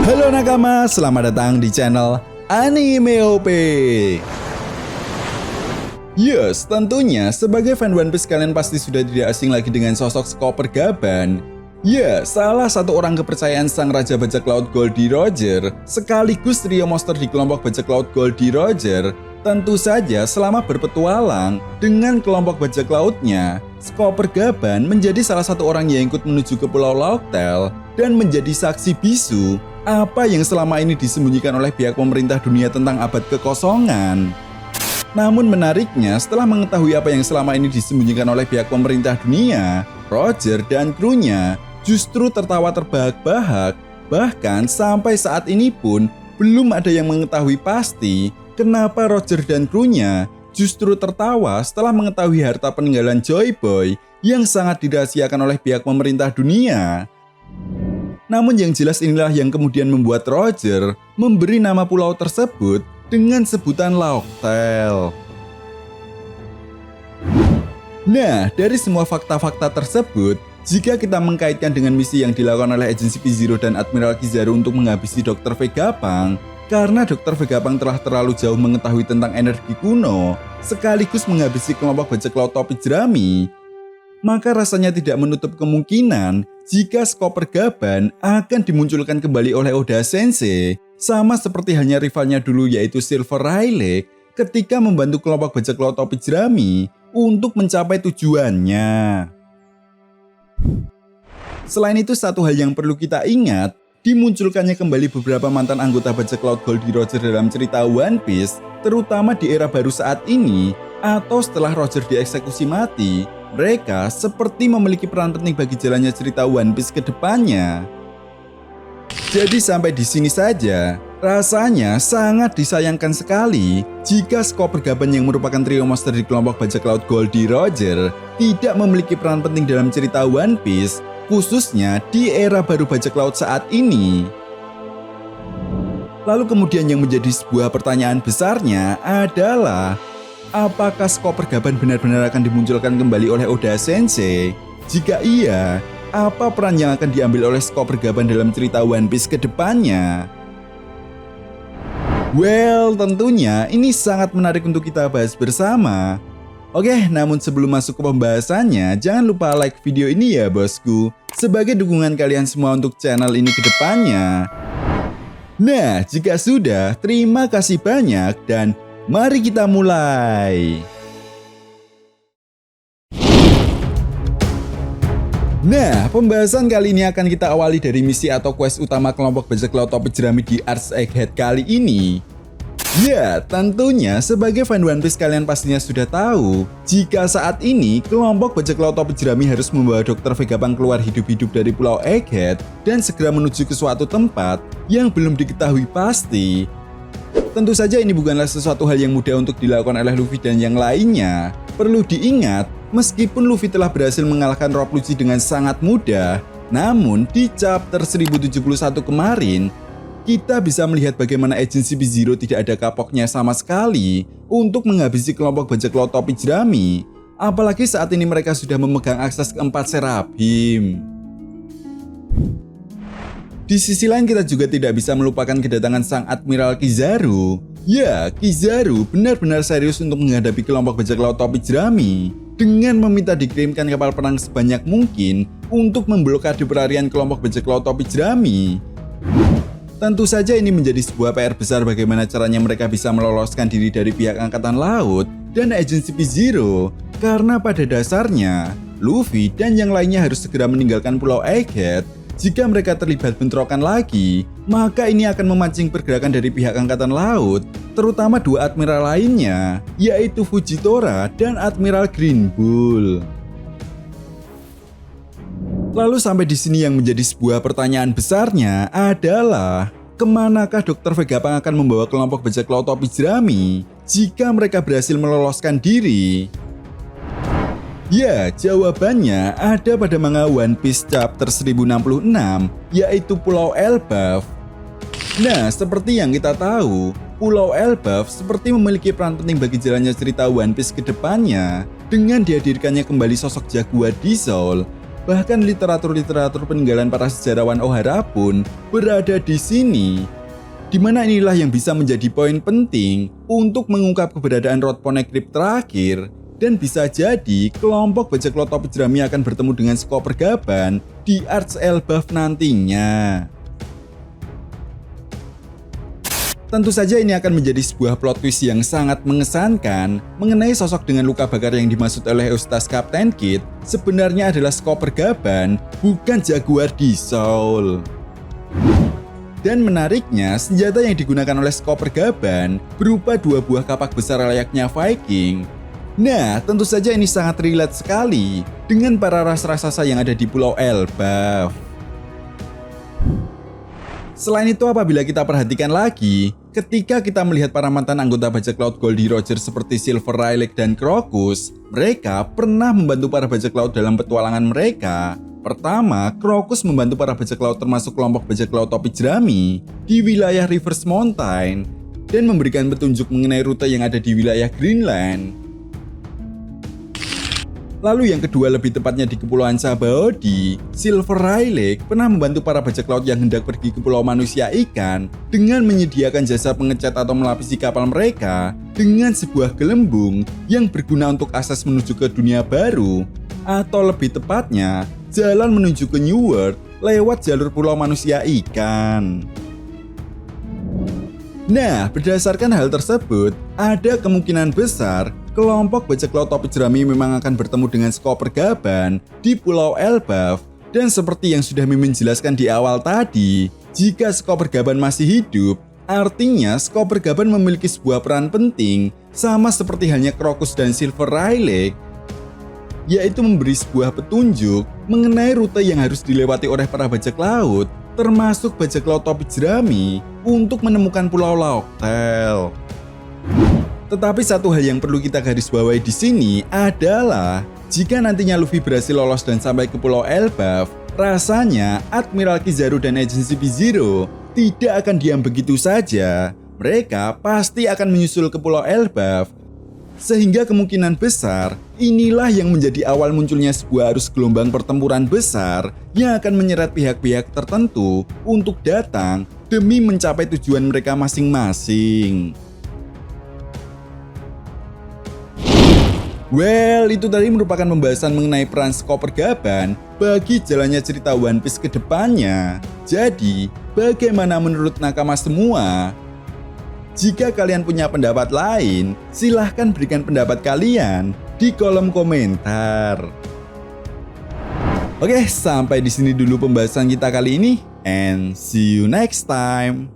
Halo nakama, selamat datang di channel Anime OP. Yes, tentunya sebagai fan One Piece kalian pasti sudah tidak asing lagi dengan sosok Chopper Gaban. Ya, salah satu orang kepercayaan sang Raja Bajak Laut Goldie Roger, sekaligus trio monster di kelompok Bajak Laut Goldie Roger. Tentu saja selama berpetualang dengan kelompok bajak lautnya, Chopper Gaban menjadi salah satu orang yang ikut menuju ke Pulau Locktail dan menjadi saksi bisu apa yang selama ini disembunyikan oleh pihak pemerintah dunia tentang abad kekosongan. Namun menariknya, setelah mengetahui apa yang selama ini disembunyikan oleh pihak pemerintah dunia, Roger dan krunya justru tertawa terbahak-bahak. Bahkan sampai saat ini pun belum ada yang mengetahui pasti kenapa Roger dan krunya justru tertawa setelah mengetahui harta peninggalan Joy Boy yang sangat dirahasiakan oleh pihak pemerintah dunia. Namun yang jelas inilah yang kemudian membuat Roger memberi nama pulau tersebut dengan sebutan Locktail. Nah, dari semua fakta-fakta tersebut, jika kita mengkaitkan dengan misi yang dilakukan oleh agensi P-Zero dan Admiral Kizaru untuk menghabisi Dr. Vegapunk, karena Dr. Vegapunk telah terlalu jauh mengetahui tentang energi kuno, sekaligus menghabisi kelompok bajak laut topi jerami, maka rasanya tidak menutup kemungkinan jika Chopper Gaban akan dimunculkan kembali oleh Oda Sensei, sama seperti halnya rivalnya dulu yaitu Silver Rayleigh ketika membantu kelompok bajak laut topi jerami untuk mencapai tujuannya. Selain itu, satu hal yang perlu kita ingat, dimunculkannya kembali beberapa mantan anggota bajak laut Goldie Roger dalam cerita One Piece, terutama di era baru saat ini, atau setelah Roger dieksekusi mati, mereka seperti memiliki peran penting bagi jalannya cerita One Piece ke depannya. Jadi sampai di sini saja, rasanya sangat disayangkan sekali jika Chopper Gaban yang merupakan trio monster di kelompok bajak laut Goldie Roger tidak memiliki peran penting dalam cerita One Piece, khususnya di era baru bajak laut saat ini. Lalu kemudian yang menjadi sebuah pertanyaan besarnya adalah, apakah Chopper Gaban benar-benar akan dimunculkan kembali oleh Oda Sensei? Jika iya, apa peran yang akan diambil oleh Chopper Gaban dalam cerita One Piece ke depannya? Well, tentunya ini sangat menarik untuk kita bahas bersama. Oke, namun sebelum masuk ke pembahasannya, jangan lupa like video ini ya bosku, sebagai dukungan kalian semua untuk channel ini ke depannya. Nah, jika sudah, terima kasih banyak dan mari kita mulai. Nah, pembahasan kali ini akan kita awali dari misi atau quest utama kelompok bajak laut topi jerami di Arch Egghead kali ini. Ya, tentunya sebagai fan One Piece kalian pastinya sudah tahu jika saat ini kelompok bajak laut topi jerami harus membawa Dr. Vegapunk keluar hidup-hidup dari Pulau Egghead dan segera menuju ke suatu tempat yang belum diketahui pasti. Tentu saja ini bukanlah sesuatu hal yang mudah untuk dilakukan oleh Luffy dan yang lainnya. Perlu diingat, meskipun Luffy telah berhasil mengalahkan Rob Lucci dengan sangat mudah, namun di chapter 1071 kemarin, kita bisa melihat bagaimana agensi P-Zero tidak ada kapoknya sama sekali untuk menghabisi kelompok bajak laut topi jerami. Apalagi saat ini mereka sudah memegang akses keempat Seraphim. Di sisi lain kita juga tidak bisa melupakan kedatangan sang Admiral Kizaru. Ya, Kizaru benar-benar serius untuk menghadapi kelompok bajak laut topi jerami dengan meminta dikirimkan kapal perang sebanyak mungkin untuk memblokade perarian kelompok bajak laut topi jerami. Tentu saja ini menjadi sebuah PR besar bagaimana caranya mereka bisa meloloskan diri dari pihak Angkatan Laut dan agensi P-Zero, karena pada dasarnya Luffy dan yang lainnya harus segera meninggalkan Pulau Egghead. Jika mereka terlibat bentrokan lagi, maka ini akan memancing pergerakan dari pihak Angkatan Laut, terutama dua admiral lainnya, yaitu Fujitora dan Admiral Green Bull. Lalu sampai di sini yang menjadi sebuah pertanyaan besarnya adalah, kemanakah Dr. Vegapunk akan membawa kelompok bajak laut topi jerami jika mereka berhasil meloloskan diri? Ya, jawabannya ada pada manga One Piece chapter 1066, yaitu Pulau Elbaf. Nah, seperti yang kita tahu, Pulau Elbaf seperti memiliki peran penting bagi jalannya cerita One Piece ke depannya dengan dihadirkannya kembali sosok Jaguar di Soul. bahkan literatur-literatur peninggalan para sejarawan Ohara pun berada di sini. Di mana inilah yang bisa menjadi poin penting untuk mengungkap keberadaan Road Poneglyph terakhir, dan bisa jadi kelompok bajak laut topi jerami akan bertemu dengan Skop Pergaban di Arch Elbaf nantinya. Tentu saja ini akan menjadi sebuah plot twist yang sangat mengesankan mengenai sosok dengan luka bakar yang dimaksud oleh Eustace Captain Kidd sebenarnya adalah Skop Pergaban, bukan Jaguar di Soul. Dan menariknya, senjata yang digunakan oleh Skop Pergaban berupa 2 buah kapak besar layaknya Viking. Nah, tentu saja ini sangat relate sekali dengan para ras raksasa yang ada di Pulau Elbaf. Selain itu, apabila kita perhatikan lagi, ketika kita melihat para mantan anggota bajak laut Goldie Roger seperti Silver Rayleigh dan Crocus, mereka pernah membantu para bajak laut dalam petualangan mereka. Pertama, Crocus membantu para bajak laut termasuk kelompok bajak laut topi jerami di wilayah Reverse Mountain dan memberikan petunjuk mengenai rute yang ada di wilayah Greenland. Lalu yang kedua, lebih tepatnya di Kepulauan Sabaody, Silver Rayleigh pernah membantu para bajak laut yang hendak pergi ke Pulau Manusia Ikan dengan menyediakan jasa pengecat atau melapisi kapal mereka dengan sebuah gelembung yang berguna untuk akses menuju ke dunia baru, atau lebih tepatnya, jalan menuju ke New World lewat jalur Pulau Manusia Ikan. Nah, berdasarkan hal tersebut, ada kemungkinan besar kelompok bajak laut topi jerami memang akan bertemu dengan Skop Pergaban di Pulau Elbaf. Dan seperti yang sudah Mimin jelaskan di awal tadi, jika Skop Pergaban masih hidup, artinya Skop Pergaban memiliki sebuah peran penting, sama seperti halnya Crocus dan Silver Rayleigh, yaitu memberi sebuah petunjuk mengenai rute yang harus dilewati oleh para bajak laut, termasuk bajak laut topi jerami, untuk menemukan Pulau Locktail. Tetapi satu hal yang perlu kita garis bawahi di sini adalah jika nantinya Luffy berhasil lolos dan sampai ke Pulau Elbaf, rasanya Admiral Kizaru dan agensi P-Zero tidak akan diam begitu saja. Mereka pasti akan menyusul ke Pulau Elbaf. Sehingga kemungkinan besar inilah yang menjadi awal munculnya sebuah arus gelombang pertempuran besar yang akan menyeret pihak-pihak tertentu untuk datang demi mencapai tujuan mereka masing-masing. Well, itu tadi merupakan pembahasan mengenai peran Skop Pergaban bagi jalannya cerita One Piece ke depannya. Jadi, bagaimana menurut nakama semua? Jika kalian punya pendapat lain, silahkan berikan pendapat kalian di kolom komentar. Oke, sampai di sini dulu pembahasan kita kali ini, and see you next time.